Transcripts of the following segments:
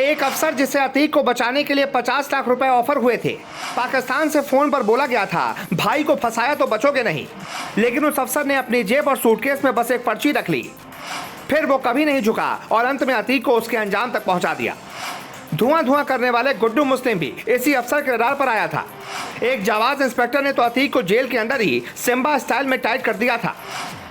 एक अफसर जिसे अतीक को बचाने के लिए 50 लाख रुपए ऑफर हुए थे, पाकिस्तान से फोन पर बोला गया था भाई को फंसाया तो बचोगे नहीं, लेकिन उस अफसर ने अपनी जेब और सूटकेस में बस एक पर्ची रख ली। फिर वो कभी नहीं झुका और अंत में अतीक को उसके अंजाम तक पहुंचा दिया। धुआं धुआं करने वाले गुड्डू मुस्लिम भी इसी अफसर के रडार पर आया था। एक जाबाज इंस्पेक्टर ने तो अतीक को जेल के अंदर ही सिम्बा स्टाइल में टाइट कर दिया था,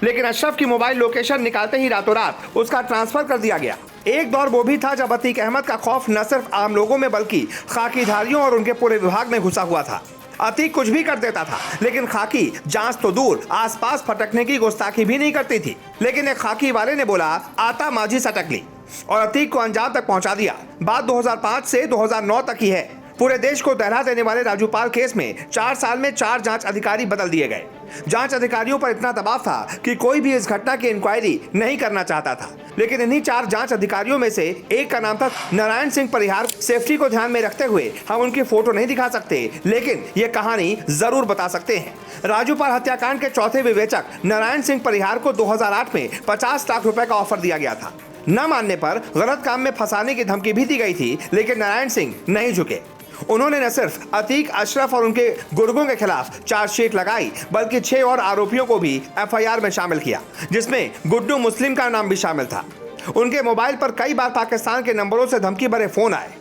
लेकिन अशरफ की मोबाइल लोकेशन निकालते ही रातों रात उसका ट्रांसफर कर दिया गया। एक दौर वो भी था जब अतीक अहमद का खौफ न सिर्फ आम लोगों में बल्कि खाकीधारियों और उनके पूरे विभाग में घुसा हुआ था। अतीक कुछ भी कर देता था, लेकिन खाकी जांच तो दूर आसपास फटकने की गुस्ताखी भी नहीं करती थी। लेकिन एक खाकी वाले ने बोला आता माझी सटक ली और अतीक को अंजाम तक पहुंचा दिया। बात 2005 से 2009 तक ही है। पूरे देश को दहला देने वाले राजूपाल केस में 4 साल में 4 जांच अधिकारी बदल दिए गए। जांच अधिकारियों पर इतना दबाव था कि कोई भी इस घटना की इंक्वायरी नहीं करना चाहता था, लेकिन इन्हीं 4 जांच अधिकारियों में से एक का नाम था नारायण सिंह परिहार। सेफ्टी को ध्यान में रखते हुए हम उनकी फोटो नहीं दिखा सकते, लेकिन ये कहानी जरूर बता सकते हैं। राजूपाल हत्याकांड के चौथे विवेचक नारायण सिंह परिहार को 2008 में 50 लाख रुपए का ऑफर दिया गया था। न मानने पर गलत काम में फंसाने की धमकी भी दी गई थी, लेकिन नारायण सिंह नहीं झुके। उन्होंने न सिर्फ अतीक, अशरफ और उनके गुर्गों के खिलाफ चार्जशीट लगाई, बल्कि 6 और आरोपियों को भी एफआईआर में शामिल किया, जिसमें गुड्डू मुस्लिम का नाम भी शामिल था। उनके मोबाइल पर कई बार पाकिस्तान के नंबरों से धमकी भरे फोन आए।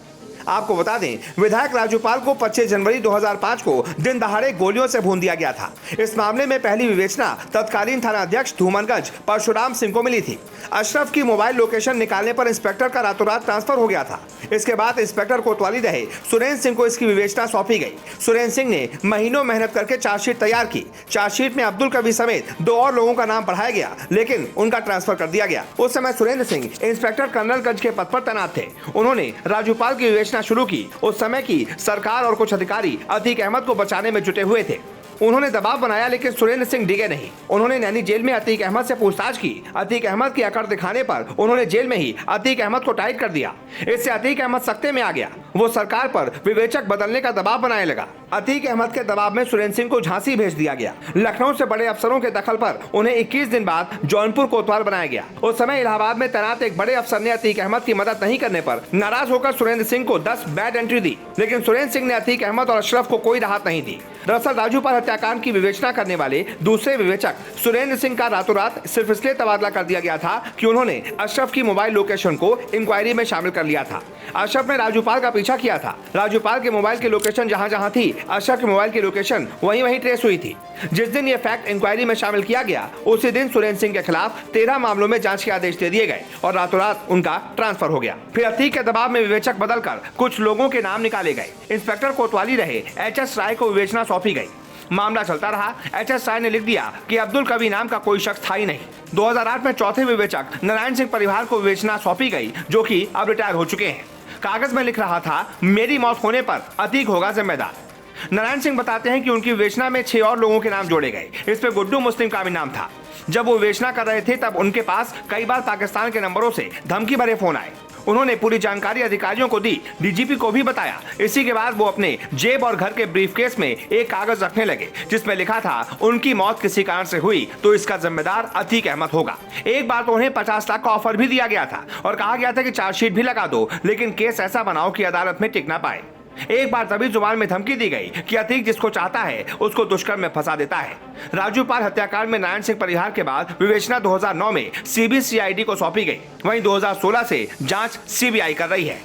आपको बता दें, विधायक राजूपाल को 25 जनवरी 2005 को दिन दहाड़े गोलियों से भून दिया गया था। इस मामले में पहली विवेचना तत्कालीन थाना अध्यक्ष धूमनगंज परशुराम सिंह को मिली थी। अशरफ की मोबाइल लोकेशन निकालने पर इंस्पेक्टर का रातों रात ट्रांसफर हो गया था। इसके बाद इंस्पेक्टर कोतवाली रहे सुरेंद्र सिंह को इसकी विवेचना सौंपी गई। सुरेंद्र सिंह ने महीनों मेहनत करके चार्जशीट तैयार की। चार्जशीट में अब्दुल कबीर समेत 2 और लोगों का नाम बढ़ाया गया, लेकिन उनका ट्रांसफर कर दिया गया। उस समय सुरेंद्र सिंह इंस्पेक्टर कर्नलगंज के पद पर तैनात थे। उन्होंने राजूपाल की विवेचना शुरू की। उस समय की सरकार और कुछ अधिकारी अतीक अहमद को बचाने में जुटे हुए थे। उन्होंने दबाव बनाया, लेकिन सुरेंद्र सिंह डिगे नहीं। उन्होंने नैनी जेल में अतीक अहमद से पूछताछ की। अतीक अहमद की अकड़ दिखाने पर उन्होंने जेल में ही अतीक अहमद को टाइट कर दिया। इससे अतीक अहमद सख्ते में आ गया। वो सरकार पर विवेचक बदलने का दबाव बनाने लगा। अतीक अहमद के दबाव में सुरेंद्र सिंह को झांसी भेज दिया गया। लखनऊ से बड़े अफसरों के दखल पर उन्हें 21 दिन बाद जौनपुर कोतवाल बनाया गया। उस समय इलाहाबाद में तैनात एक बड़े अफसर ने अतीक अहमद की मदद नहीं करने पर नाराज होकर सुरेंद्र सिंह को 10 बैड एंट्री दी, लेकिन सुरेंद्र सिंह ने अतीक अहमद और अशरफ को कोई राहत नहीं दी। दरअसल राजूपाल हत्याकांड की विवेचना करने वाले दूसरे विवेचक सुरेंद्र सिंह का रातों रात सिर्फ इसलिए तबादला कर दिया गया था कि उन्होंने अशरफ की मोबाइल लोकेशन को इंक्वायरी में शामिल कर लिया था। अशरफ ने राजूपाल का पीछा किया था। राजूपाल के मोबाइल की लोकेशन जहां जहां थी, अशरफ के मोबाइल की लोकेशन वहीं वहीं ट्रेस हुई थी। जिस दिन ये फैक्ट इंक्वायरी में शामिल किया गया, उसी दिन सुरेंद्र सिंह के खिलाफ 13 मामलों में जांच के आदेश दे दिए गए और रातों रात उनका ट्रांसफर हो गया। फिर अतीक के दबाव में विवेचक बदलकर कुछ लोगों के नाम निकाले गए। इंस्पेक्टर कोतवाली रहे एचएस राय को विवेचना सौंपी गई। मामला चलता रहा। एचएस राय ने लिख दिया कि अब्दुल कबीर नाम का कोई शख्स था ही नहीं। 2008 में चौथे विवेचक नारायण सिंह परिहार को विवेचना सौंपी गई, जो कि अब रिटायर हो चुके हैं। कागज में लिख रहा था मेरी मौत होने पर अतीक होगा जिम्मेदार। नारायण सिंह बताते हैं कि उनकी विवेचना में 6 और लोगों के नाम जोड़े गए। इसमें गुड्डू मुस्लिम का भी नाम था। जब वो विवेचना कर रहे थे तब उनके पास कई बार पाकिस्तान के नंबरों से धमकी भरे फोन आए। उन्होंने पूरी जानकारी अधिकारियों को दी, डीजीपी को भी बताया। इसी के बाद वो अपने जेब और घर के ब्रीफकेस में एक कागज रखने लगे, जिसमें लिखा था उनकी मौत किसी कारण से हुई तो इसका जिम्मेदार अतीक अहमद होगा। एक बार तो उन्हें 50 लाख का ऑफर भी दिया गया था और कहा गया था कि चार्जशीट भी लगा दो, लेकिन केस ऐसा बनाओ कि अदालत में टिक ना पाए। एक बार तभी जुबान में धमकी दी गई कि अतीक जिसको चाहता है उसको दुष्कर्म में फंसा देता है। राजूपाल हत्याकांड में नारायण सिंह परिहार के बाद विवेचना 2009 में सीबीसीआईडी को सौंपी गई। वहीं 2016 से जांच सीबीआई कर रही है।